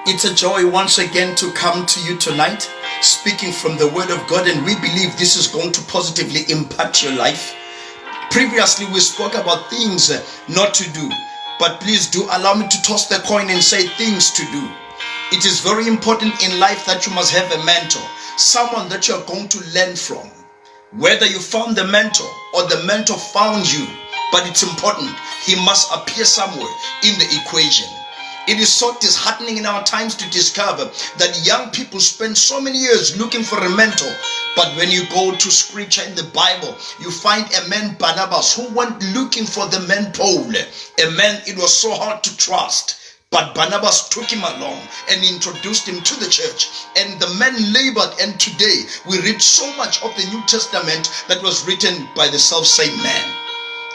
It's a joy once again to come to you tonight, speaking from the Word of God, and we believe this is going to positively impact your life. Previously, we spoke about things not to do, but please do allow me to toss the coin and say things to do. It is very important in life that you must have a mentor, someone that you are going to learn from. Whether you found the mentor or the mentor found you, but it's important, he must appear somewhere in the equation. It is so disheartening in our times to discover that young people spend so many years looking for a mentor. But when you go to scripture in the Bible, you find a man, Barnabas, who went looking for the man Paul, a man it was so hard to trust. But Barnabas took him along and introduced him to the church. And the man labored, and today we read so much of the New Testament that was written by the self-same man.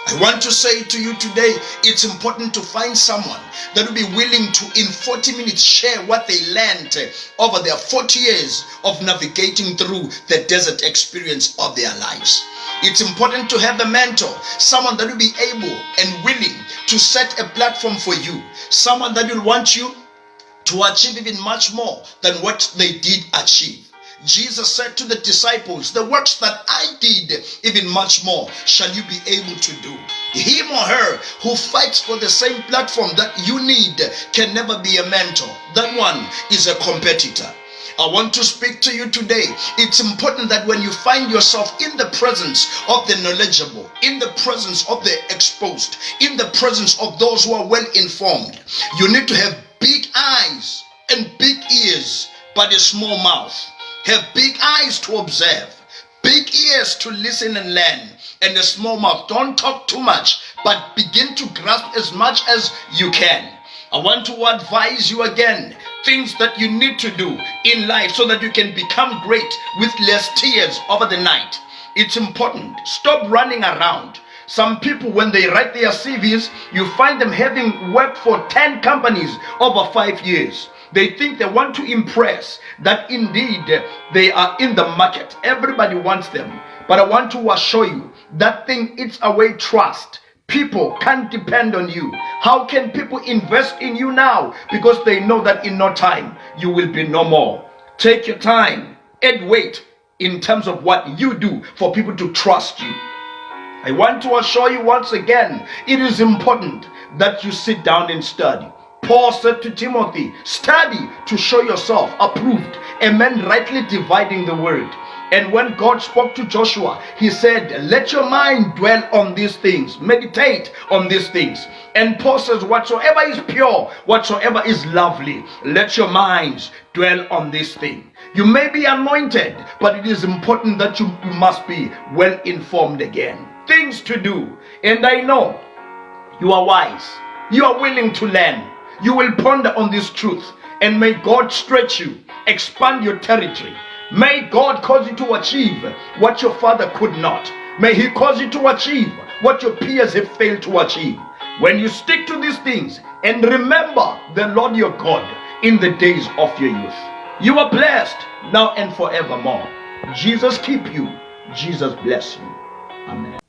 I want to say to you today, it's important to find someone that will be willing to, in 40 minutes, share what they learned over their 40 years of navigating through the desert experience of their lives. It's important to have a mentor, someone that will be able and willing to set a platform for you, someone that will want you to achieve even much more than what they did achieve. Jesus said to the disciples, the works that I did, even much more, shall you be able to do. Him or her who fights for the same platform that you need can never be a mentor. That one is a competitor. I want to speak to you today. It's important that when you find yourself in the presence of the knowledgeable, in the presence of the exposed, in the presence of those who are well informed, you need to have big eyes and big ears, but a small mouth. Have big eyes to observe, big ears to listen and learn, and a small mouth. Don't talk too much, but begin to grasp as much as you can. I want to advise you again, things that you need to do in life so that you can become great with less tears over the night. It's important. Stop running around. Some people, when they write their CVs, you find them having worked for 10 companies over 5 years. They think they want to impress, that indeed they are in the market. Everybody wants them. But I want to assure you, that thing eats away trust. People can't depend on you. How can people invest in you now? Because they know that in no time, you will be no more. Take your time, add weight in terms of what you do for people to trust you. I want to assure you once again, it is important that you sit down and study. Paul said to Timothy, study to show yourself approved, a man rightly dividing the word. And when God spoke to Joshua, he said, let your mind dwell on these things, meditate on these things. And Paul says, whatsoever is pure, whatsoever is lovely, let your minds dwell on this thing. You may be anointed, but it is important that you must be well informed again. Things to do. And I know you are wise. You are willing to learn. You will ponder on this truth, and may God stretch you, expand your territory. May God cause you to achieve what your father could not. May he cause you to achieve what your peers have failed to achieve. When you stick to these things and remember the Lord your God in the days of your youth, you are blessed now and forevermore. Jesus keep you. Jesus bless you. Amen.